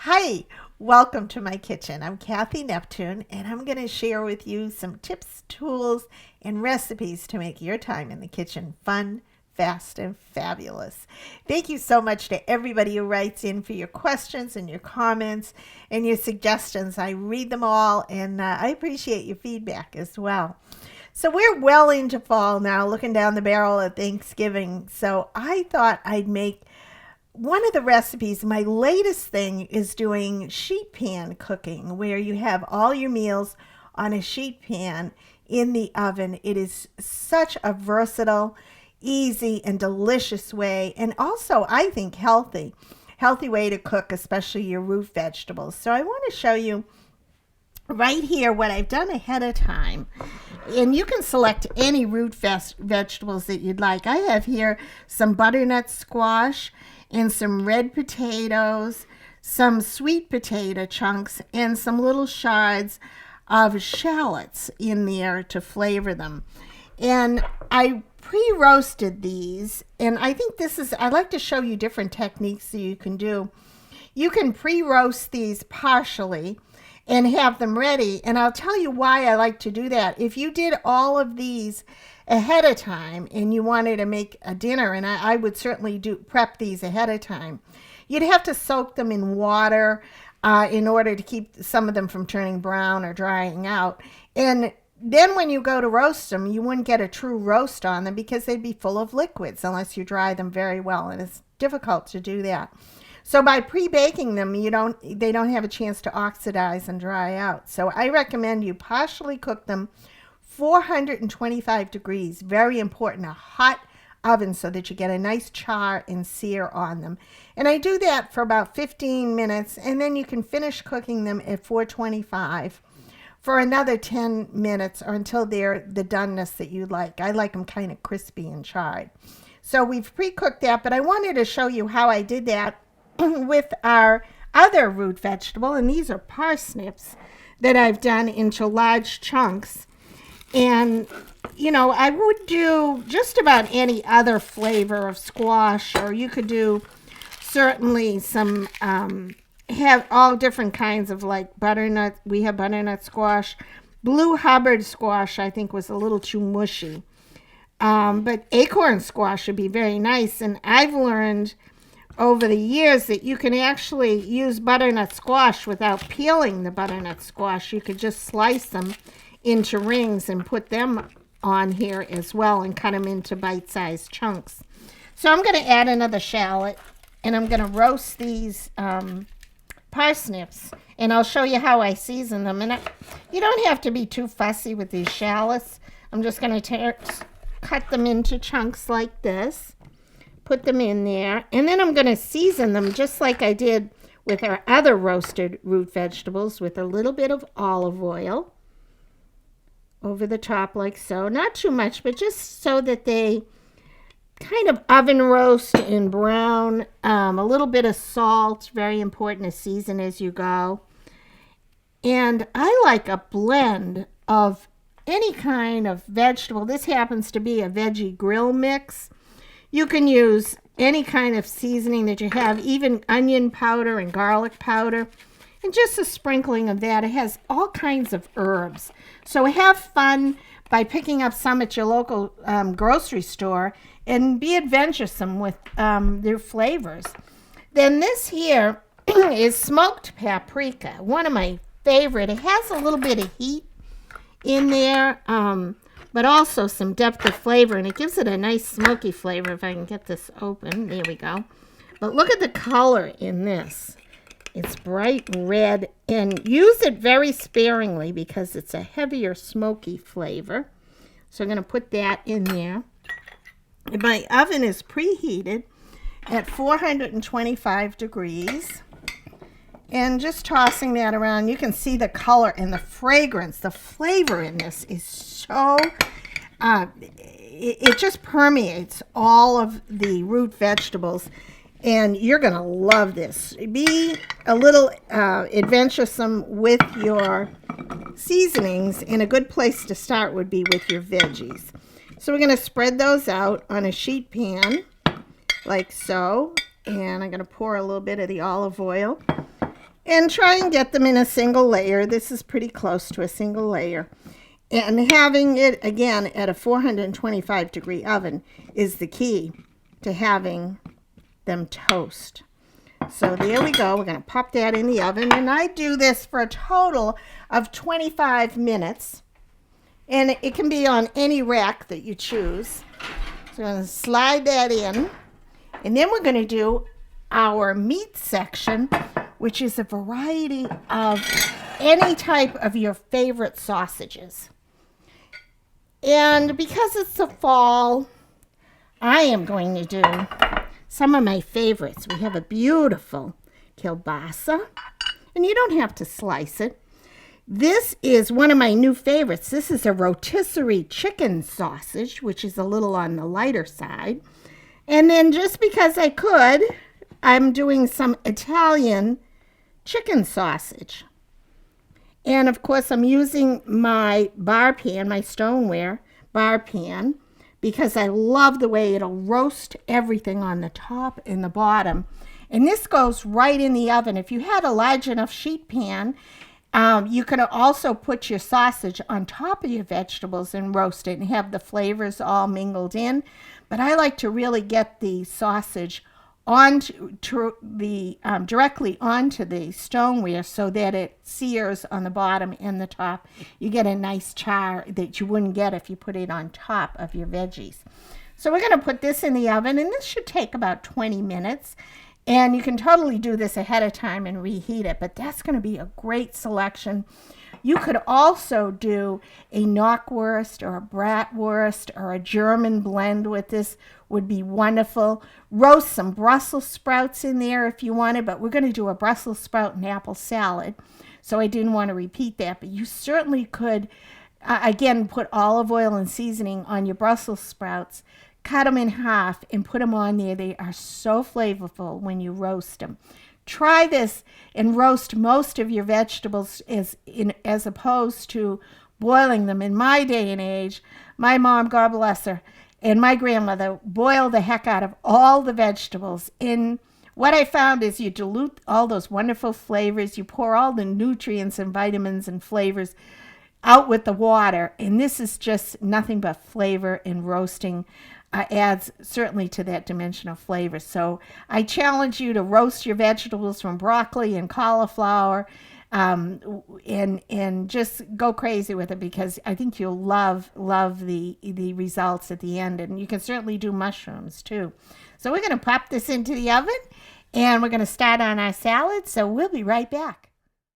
Hi, welcome to my kitchen. I'm Cathy Neptune, and I'm going to share with you some tips, tools, and recipes to make your time in the kitchen fun, fast, and fabulous. Thank you so much to everybody who writes in for your questions and your comments and your suggestions. I read them all, and I appreciate your feedback as well. So we're well into fall now, looking down the barrel at Thanksgiving. So I thought I'd make one of the recipes. My latest thing is doing sheet pan cooking, where you have all your meals on a sheet pan in the oven. It is such a versatile, easy, and delicious way, and also I think healthy way to cook, especially your root vegetables. So I want to show you right here what I've done ahead of time. And you can select any root vegetables that you'd like. I have here some butternut squash and some red potatoes, some sweet potato chunks, and some little shards of shallots in there to flavor them. And I pre-roasted these, and I think I'd like to show you different techniques that you can do. You can pre-roast these partially and have them ready, and I'll tell you why I like to do that. If you did all of these ahead of time and you wanted to make a dinner, and I would certainly prep these ahead of time, you'd have to soak them in water in order to keep some of them from turning brown or drying out. And then when you go to roast them, you wouldn't get a true roast on them because they'd be full of liquids unless you dry them very well, and it's difficult to do that. So by pre-baking them, they don't have a chance to oxidize and dry out. So I recommend you partially cook them 425 degrees, very important, a hot oven so that you get a nice char and sear on them. And I do that for about 15 minutes, and then you can finish cooking them at 425 for another 10 minutes or until they're the doneness that you like. I like them kind of crispy and charred. So we've pre-cooked that, but I wanted to show you how I did that with our other root vegetable, and these are parsnips that I've done into large chunks. And I would do just about any other flavor of squash, or you could do certainly some have all different kinds of, like, butternut. We have butternut squash. Blue Hubbard squash I think was a little too mushy, but acorn squash would be very nice. And I've learned over the years that you can actually use butternut squash without peeling the butternut squash. You could just slice them into rings and put them on here as well and cut them into bite-sized chunks. So I'm going to add another shallot, and I'm going to roast these parsnips, and I'll show you how I season them. And you don't have to be too fussy with these shallots. I'm just going to cut them into chunks like this. Put them in there, and then I'm going to season them just like I did with our other roasted root vegetables, with a little bit of olive oil over the top like so. Not too much, but just so that they kind of oven roast and brown. A little bit of salt, very important to season as you go. And I like a blend of any kind of vegetable. This happens to be a veggie grill mix. You can use any kind of seasoning that you have, even onion powder and garlic powder, and just a sprinkling of that. It has all kinds of herbs. So have fun by picking up some at your local grocery store and be adventuresome with their flavors. Then this here is smoked paprika, one of my favorite. It has a little bit of heat in there, but also some depth of flavor, and it gives it a nice smoky flavor. If I can get this open, there we go. But look at the color in this. It's bright red, and use it very sparingly because it's a heavier smoky flavor. So I'm going to put that in there. And my oven is preheated at 425 degrees. And just tossing that around, you can see the color and the fragrance. The flavor in this is so, it just permeates all of the root vegetables. And you're going to love this. Be a little adventuresome with your seasonings, and a good place to start would be with your veggies. So we're going to spread those out on a sheet pan like so. And I'm going to pour a little bit of the olive oil. And try and get them in a single layer. This is pretty close to a single layer. And having it, again, at a 425-degree oven is the key to having them toast. So there we go. We're going to pop that in the oven. And I do this for a total of 25 minutes. And it can be on any rack that you choose. So I'm going to slide that in. And then we're going to do our meat section, which is a variety of any type of your favorite sausages. And because it's the fall, I am going to do some of my favorites. We have a beautiful kielbasa, and you don't have to slice it. This is one of my new favorites. This is a rotisserie chicken sausage, which is a little on the lighter side. And then just because I could, I'm doing some Italian chicken sausage. And of course, I'm using my bar pan, my stoneware bar pan, because I love the way it'll roast everything on the top and the bottom. And this goes right in the oven. If you had a large enough sheet pan, you could also put your sausage on top of your vegetables and roast it and have the flavors all mingled in. But I like to really get the sausage directly onto the stoneware so that it sears on the bottom and the top. You get a nice char that you wouldn't get if you put it on top of your veggies. So we're going to put this in the oven, and this should take about 20 minutes. And you can totally do this ahead of time and reheat it, but that's going to be a great selection. You could also do a knockwurst or a bratwurst or a German blend with this. Would be wonderful. Roast some Brussels sprouts in there if you wanted, but we're going to do a Brussels sprout and apple salad, so I didn't want to repeat that. But you certainly could, again, put olive oil and seasoning on your Brussels sprouts, cut them in half, and put them on there. They are so flavorful when you roast them. Try this and roast most of your vegetables as opposed to boiling them. In my day and age, my mom, God bless her, and my grandmother boiled the heck out of all the vegetables. And what I found is you dilute all those wonderful flavors. You pour all the nutrients and vitamins and flavors out with the water. And this is just nothing but flavor, and roasting adds certainly to that dimension of flavor. So I challenge you to roast your vegetables from broccoli and cauliflower, and just go crazy with it, because I think you'll love the results at the end. And you can certainly do mushrooms too. So we're going to pop this into the oven, and we're going to start on our salad. So we'll be right back.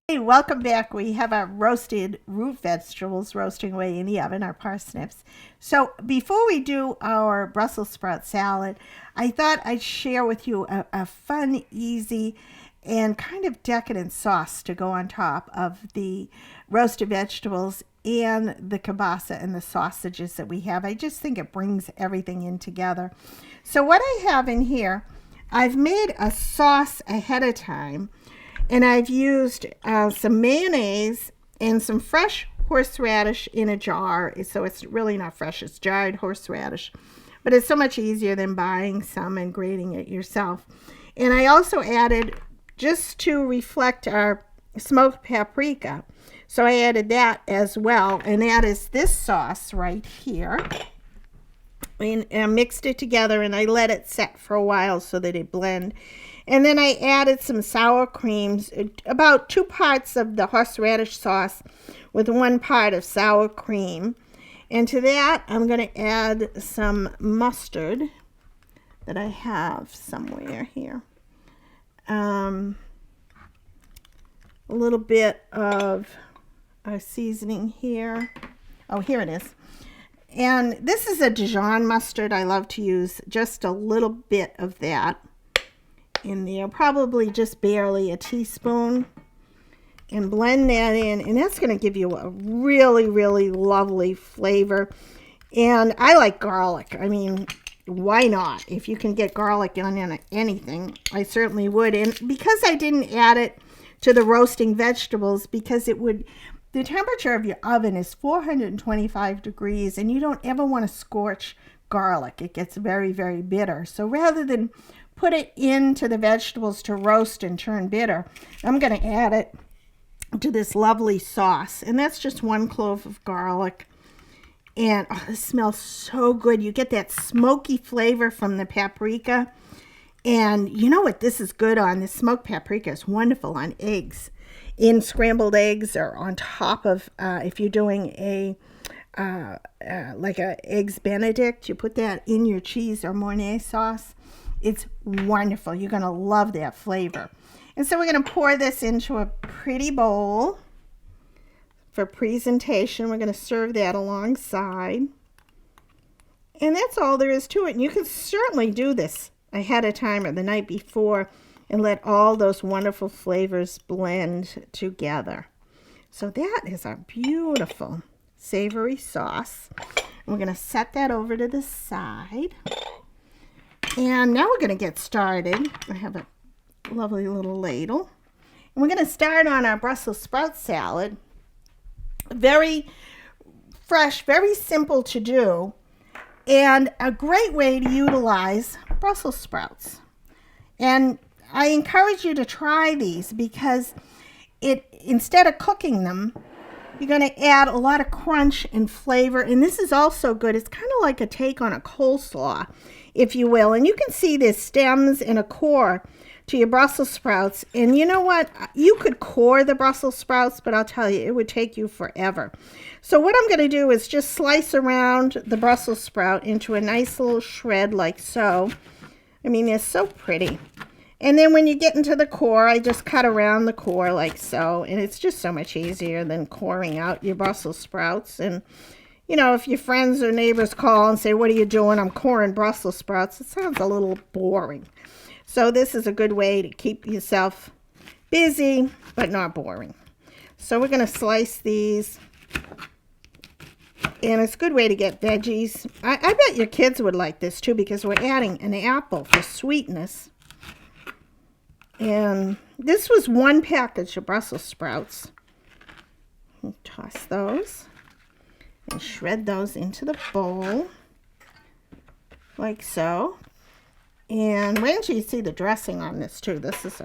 Hey, welcome back. We have our roasted root vegetables roasting away in the oven, our parsnips. So before we do our Brussels sprout salad, I thought I'd share with you a fun, easy, and kind of decadent sauce to go on top of the roasted vegetables and the kielbasa and the sausages that we have. I just think it brings everything in together. So what I have in here, I've made a sauce ahead of time, and I've used some mayonnaise and some fresh horseradish in a jar. So it's really not fresh, it's jarred horseradish. But it's so much easier than buying some and grating it yourself. And I also added, just to reflect our smoked paprika, so I added that as well. And that is this sauce right here. And I mixed it together, and I let it set for a while so that it blend. And then I added some sour creams, about 2 parts of the horseradish sauce with 1 part of sour cream. And to that, I'm going to add some mustard that I have somewhere here. A little bit of our seasoning here. Oh, here it is. And this is a Dijon mustard. I love to use just a little bit of that in there, probably just barely a teaspoon, and blend that in, and that's going to give you a really, really lovely flavor. And I like garlic. I mean, why not? If you can get garlic on anything, I certainly would. And because I didn't add it to the roasting vegetables, because it would, the temperature of your oven is 425 degrees, and you don't ever want to scorch garlic. It gets very, very bitter. So rather than put it into the vegetables to roast and turn bitter, I'm going to add it to this lovely sauce. And that's just 1 clove of garlic. And oh, it smells so good. You get that smoky flavor from the paprika. And you know what this is good on? This smoked paprika is wonderful on eggs. In scrambled eggs or on top of, if you're doing like a eggs Benedict, you put that in your cheese or Mornay sauce. It's wonderful. You're going to love that flavor. And so we're going to pour this into a pretty bowl for presentation. We're going to serve that alongside. And that's all there is to it. And you can certainly do this ahead of time or the night before and let all those wonderful flavors blend together. So that is our beautiful savory sauce. We're going to set that over to the side. And now we're going to get started. I have a lovely little ladle. And we're going to start on our Brussels sprout salad. Very fresh, very simple to do, and a great way to utilize Brussels sprouts. And I encourage you to try these because instead of cooking them, you're going to add a lot of crunch and flavor. And this is also good. It's kind of like a take on a coleslaw, if you will. And you can see there's stems and a core to your Brussels sprouts. And you know what? You could core the Brussels sprouts, but I'll tell you, it would take you forever. So what I'm going to do is just slice around the Brussels sprout into a nice little shred like so. I mean, they're so pretty. And then when you get into the core, I just cut around the core like so. And it's just so much easier than coring out your Brussels sprouts. And, you know, if your friends or neighbors call and say, what are you doing? I'm coring Brussels sprouts. It sounds a little boring. So this is a good way to keep yourself busy, but not boring. So we're going to slice these. And it's a good way to get veggies. I bet your kids would like this too because we're adding an apple for sweetness. And this was 1 package of Brussels sprouts. Toss those and shred those into the bowl like so. And wait until you see the dressing on this too. This is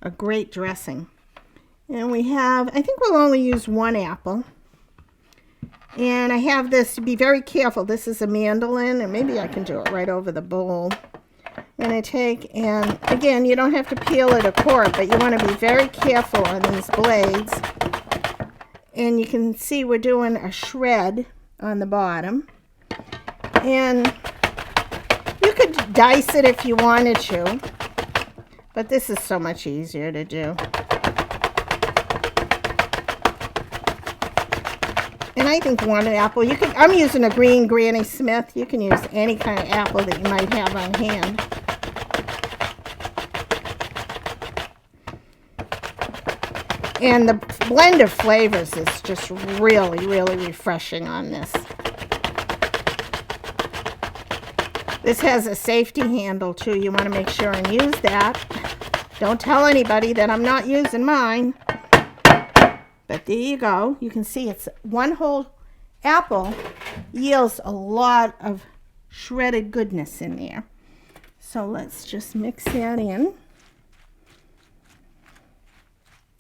a great dressing. And we have, I think we'll only use 1 apple. And I have this, be very careful. This is a mandolin, and maybe I can do it right over the bowl. I'm going to take, and again, you don't have to peel it or core it, but you want to be very careful on these blades. And you can see we're doing a shred on the bottom. And you could dice it if you wanted to, but this is so much easier to do. And I think 1 apple, I'm using a green Granny Smith. You can use any kind of apple that you might have on hand. And the blend of flavors is just really, really refreshing on this. This has a safety handle too. You want to make sure and use that. Don't tell anybody that I'm not using mine. But there you go. You can see it's 1 whole apple yields a lot of shredded goodness in there. So let's just mix that in.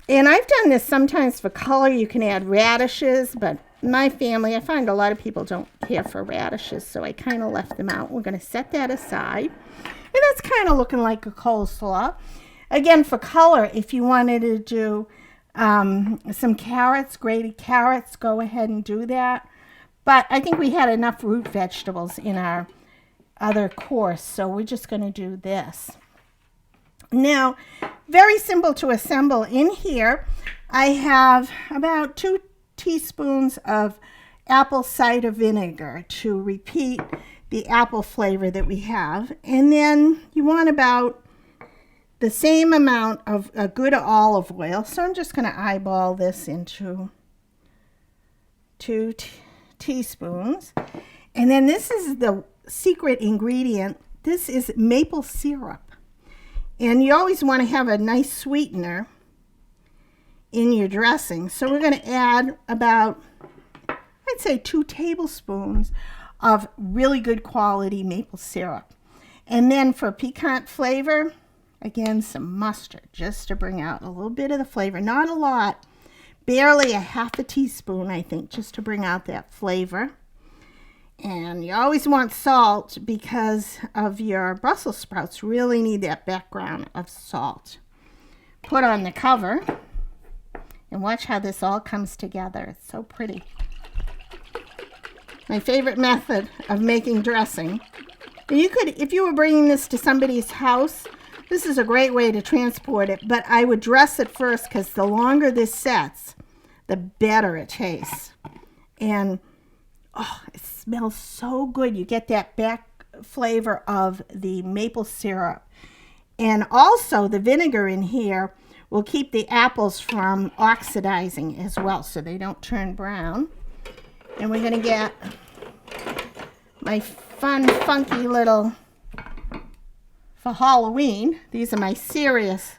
And I've done this sometimes for color. You can add radishes, but my family, I find a lot of people don't care for radishes, so I kind of left them out. We're going to set that aside. And that's kind of looking like a coleslaw. Again, for color, if you wanted to do some carrots, grated carrots, go ahead and do that. But I think we had enough root vegetables in our other course, so we're just going to do this. Now, very simple to assemble. In here, I have about 2 teaspoons of apple cider vinegar to repeat the apple flavor that we have. And then you want about the same amount of a good olive oil. So I'm just going to eyeball this into 2 teaspoons. And then this is the secret ingredient. This is maple syrup. And you always want to have a nice sweetener in your dressing. So we're going to add about, I'd say 2 tablespoons of really good quality maple syrup. And then for piquant flavor, again, some mustard, just to bring out a little bit of the flavor. Not a lot, barely a half a teaspoon, I think, just to bring out that flavor. And you always want salt because of your Brussels sprouts. Really need that background of salt. Put on the cover and watch how this all comes together. It's so pretty. My favorite method of making dressing. You could, if you were bringing this to somebody's house, this is a great way to transport it, but I would dress it first because the longer this sets, the better it tastes. And oh, it smells so good. You get that back flavor of the maple syrup. And also the vinegar in here will keep the apples from oxidizing as well, so they don't turn brown. And we're going to get my fun, funky little, for Halloween, these are my serious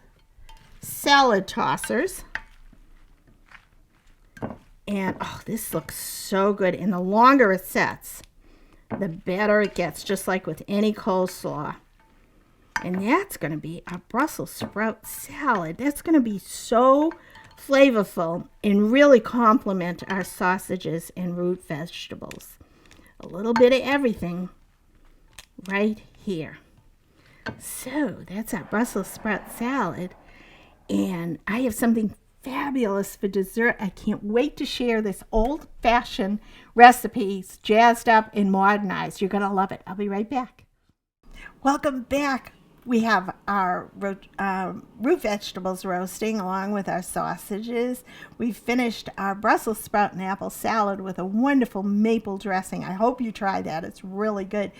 salad tossers. And oh, this looks so good. And the longer it sets, the better it gets, just like with any coleslaw. And that's going to be a Brussels sprout salad. That's going to be so flavorful and really complement our sausages and root vegetables. A little bit of everything right here. So that's our Brussels sprout salad. And I have something fabulous for dessert. I can't wait to share this old-fashioned recipes jazzed up and modernized. You're going to love it. I'll be right back. Welcome back. We have our root vegetables roasting along with our sausages. We've finished our Brussels sprout and apple salad with a wonderful maple dressing. I hope you try that. It's really good.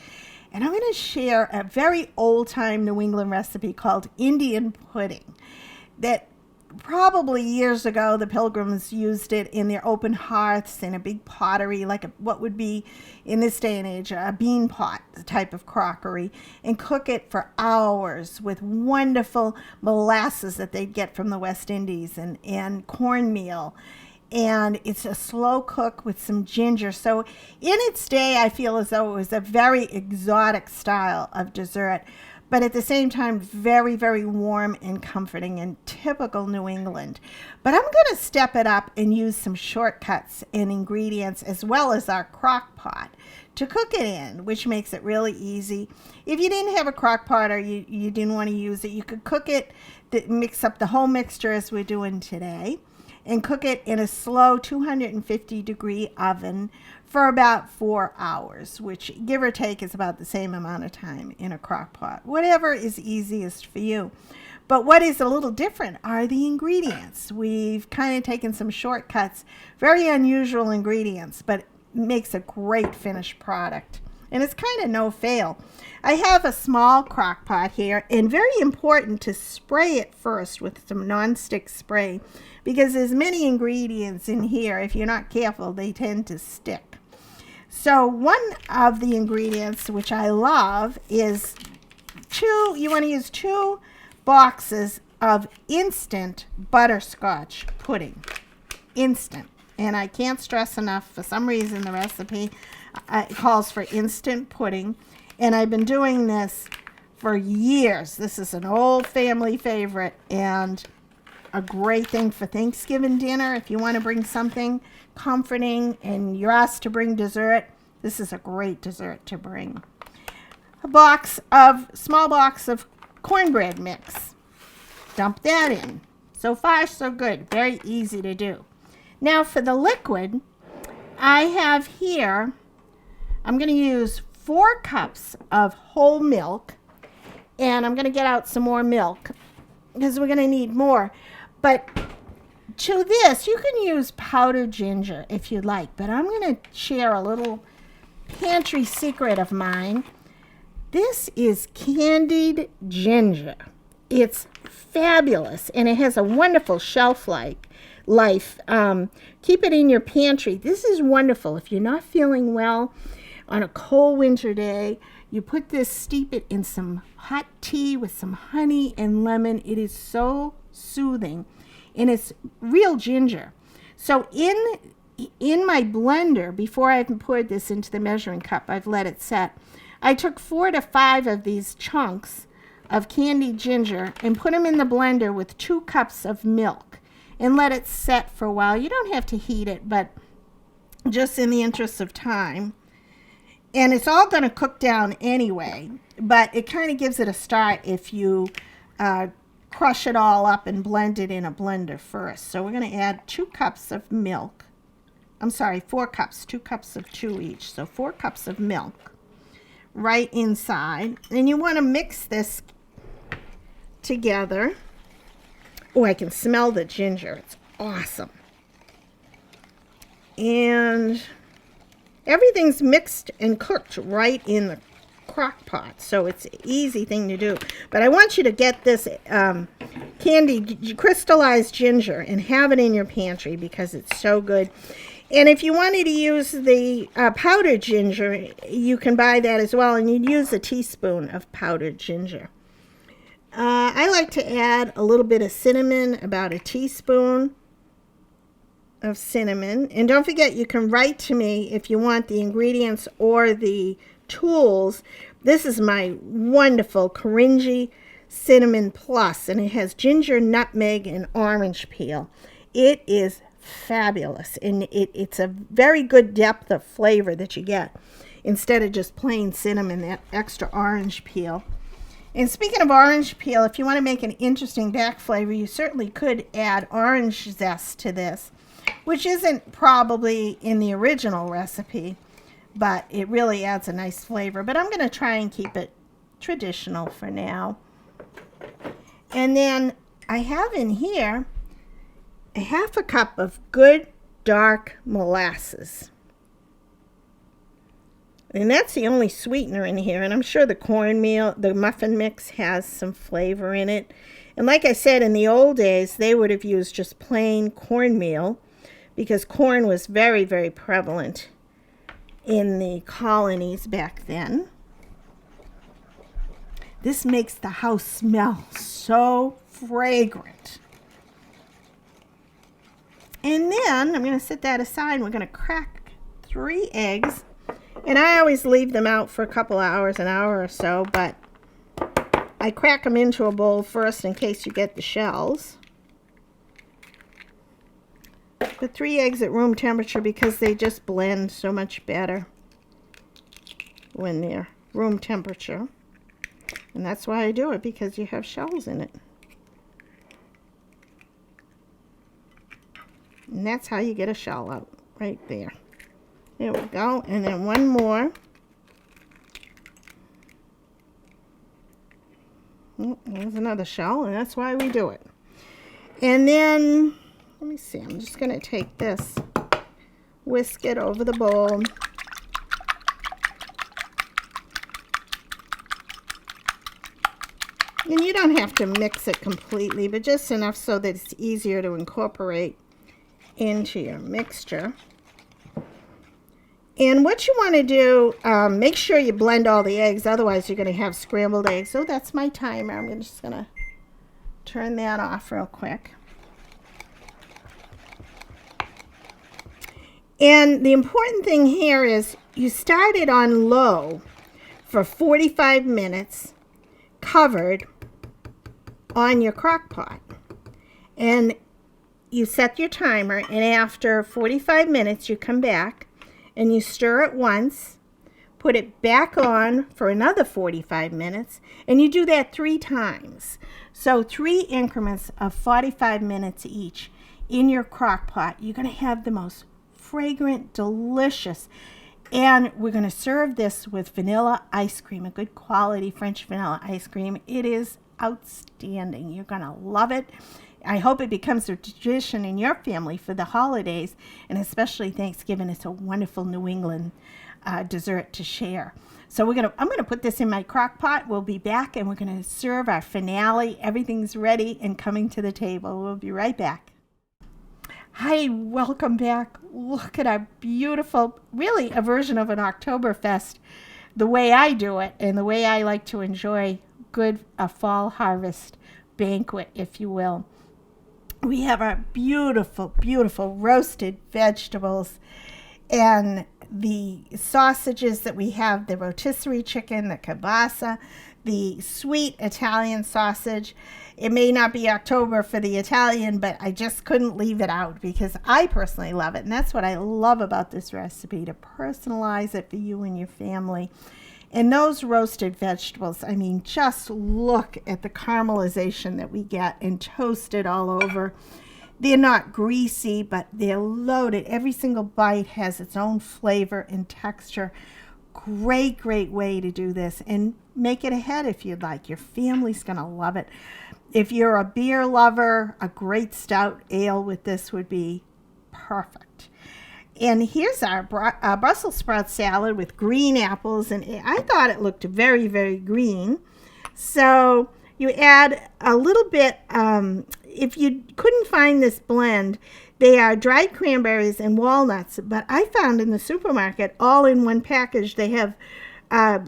And I'm going to share a very old-time New England recipe called Indian pudding that probably years ago the Pilgrims used it in their open hearths in a big pottery, like what would be in this day and age a bean pot type of crockery, and cook it for hours with wonderful molasses that they'd get from the West Indies and cornmeal. And it's a slow cook with some ginger. So in its day, I feel as though it was a very exotic style of dessert, but at the same time, very, very warm and comforting and typical New England. But I'm going to step it up and use some shortcuts and ingredients as well as our crock pot to cook it in, which makes it really easy. If you didn't have a crock pot or you didn't want to use it, you could cook it, mix up the whole mixture as we're doing today, and cook it in a slow 250-degree oven for about 4 hours, which give or take is about the same amount of time in a crock pot. Whatever is easiest for you. But what is a little different are the ingredients. We've kind of taken some shortcuts, very unusual ingredients, but it makes a great finished product. And it's kind of no fail. I have a small crock pot here, and very important to spray it first with some nonstick spray, because there's many ingredients in here. If you're not careful, they tend to stick. So one of the ingredients, which I love, is you want to use 2 boxes of instant butterscotch pudding. Instant. And I can't stress enough, for some reason the recipe calls for instant pudding. And I've been doing this for years. This is an old family favorite and a great thing for Thanksgiving dinner. If you want to bring something comforting and you're asked to bring dessert, this is a great dessert to bring. A small box of cornbread mix. Dump that in. So far, so good. Very easy to do. Now for the liquid, I have here, I'm going to use 4 cups of whole milk, and I'm going to get out some more milk because we're going to need more. But to this, you can use powdered ginger if you'd like, but I'm going to share a little pantry secret of mine. This is candied ginger. It's fabulous, and it has a wonderful shelf life. Keep it in your pantry. This is wonderful. If you're not feeling well on a cold winter day, you put this, steep it in some hot tea with some honey and lemon. It is so soothing, and it's real ginger. So in my blender, before I've poured this into the measuring cup, I've let it set, I took 4 to 5 of these chunks of candied ginger and put them in the blender with 2 cups of milk and let it set for a while. You don't have to heat it, but just in the interest of time. And it's all going to cook down anyway, but it kind of gives it a start if you crush it all up and blend it in a blender first. So we're going to add 2 cups of milk. I'm sorry, 4 cups, 2 cups of 2 each. So 4 cups of milk right inside. And you want to mix this together. Oh, I can smell the ginger. It's awesome. And everything's mixed and cooked right in the crock pot, so it's an easy thing to do. But I want you to get this candied crystallized ginger and have it in your pantry because it's so good. And if you wanted to use the powdered ginger, you can buy that as well, and you'd use a teaspoon of powdered ginger. I like to add a little bit of cinnamon, about a teaspoon of cinnamon. And don't forget, you can write to me if you want the ingredients or the tools. This is my wonderful Candied Cinnamon Plus, and it has ginger, nutmeg, and orange peel. It is fabulous, and it's a very good depth of flavor that you get instead of just plain cinnamon, that extra orange peel. And speaking of orange peel, if you want to make an interesting back flavor, you certainly could add orange zest to this, which isn't probably in the original recipe, but it really adds a nice flavor. But I'm going to try and keep it traditional for now. And then I have in here a 1/2 cup of good dark molasses. And that's the only sweetener in here. And I'm sure the cornmeal, the muffin mix has some flavor in it. And like I said, in the old days, they would have used just plain cornmeal because corn was very, very prevalent in the colonies back then. This makes the house smell so fragrant. And then I'm going to set that aside, and we're going to crack 3 eggs. And I always leave them out for a couple hours, an hour or so, but I crack them into a bowl first in case you get the shells. Put 3 eggs at room temperature because they just blend so much better when they're room temperature. And that's why I do it, because you have shells in it. And that's how you get a shell out, right there. There we go. And then one more. Oh, there's another shell, and that's why we do it. And then, let me see, I'm just going to take this, whisk it over the bowl. And you don't have to mix it completely, but just enough so that it's easier to incorporate into your mixture. And what you want to do, make sure you blend all the eggs, otherwise you're going to have scrambled eggs. So that's my timer. I'm just going to turn that off real quick. And the important thing here is you start it on low for 45 minutes, covered on your crock pot. And you set your timer, and after 45 minutes you come back and you stir it once, put it back on for another 45 minutes, and you do that 3 times. So 3 increments of 45 minutes each in your crock pot. You're going to have the most fragrant, delicious, and we're going to serve this with vanilla ice cream, a good quality French vanilla ice cream. It is outstanding. You're going to love it. I hope it becomes a tradition in your family for the holidays, and especially Thanksgiving. It's a wonderful New England dessert to share. So I'm going to put this in my crock pot. We'll be back, and we're going to serve our finale. Everything's ready and coming to the table. We'll be right back. Hi, welcome back. Look at our beautiful, really a version of an Oktoberfest, the way I do it and the way I like to enjoy a fall harvest banquet, if you will. We have our beautiful, beautiful roasted vegetables, and the sausages that we have, the rotisserie chicken, the kielbasa, the sweet Italian sausage. It may not be October for the Italian, but I just couldn't leave it out because I personally love it. And that's what I love about this recipe, to personalize it for you and your family. And those roasted vegetables, I mean, just look at the caramelization that we get and toasted all over. They're not greasy, but they're loaded. Every single bite has its own flavor and texture. Great, great way to do this. And make it ahead if you'd like. Your family's going to love it. If you're a beer lover, a great stout ale with this would be perfect. And here's our Brussels sprout salad with green apples. And I thought it looked very, very green. So you add a little bit, if you couldn't find this blend, they are dried cranberries and walnuts. But I found in the supermarket, all in one package, they have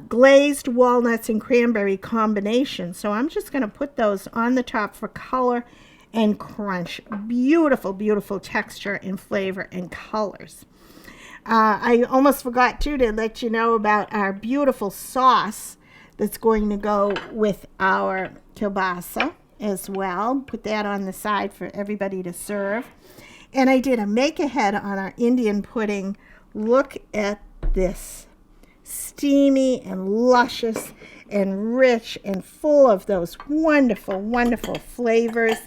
glazed walnuts and cranberry combination. So I'm just going to put those on the top for color and crunch. Beautiful, beautiful texture and flavor and colors. I almost forgot too to let you know about our beautiful sauce that's going to go with our kielbasa as well. Put that on the side for everybody to serve. And I did a make ahead on our Indian pudding. Look at this. Steamy and luscious and rich and full of those wonderful, wonderful flavors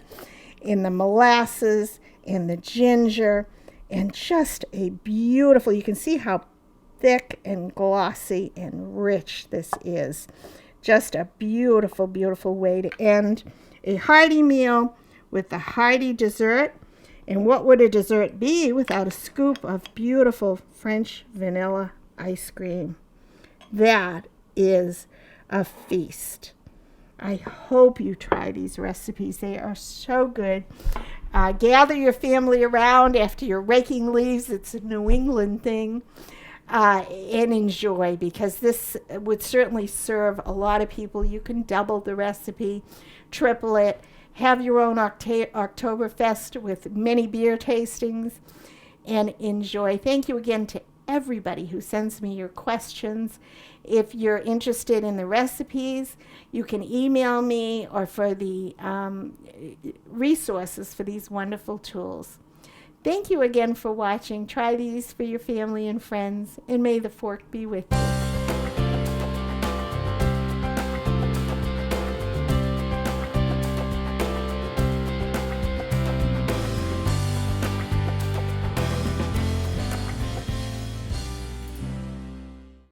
in the molasses, in the ginger, and just a beautiful, you can see how thick and glossy and rich this is. Just a beautiful, beautiful way to end a hearty meal with a hearty dessert. And what would a dessert be without a scoop of beautiful French vanilla ice cream? That is a feast. I hope you try these recipes. They are so good. Gather your family around after you're raking leaves. It's a New England thing. And enjoy, because this would certainly serve a lot of people. You can double the recipe, triple it, have your own Oktoberfest with many beer tastings, and enjoy. Thank you again to everybody who sends me your questions. If you're interested in the recipes, you can email me, or for the resources for these wonderful tools. Thank you again for watching. Try these for your family and friends, and may the fork be with you.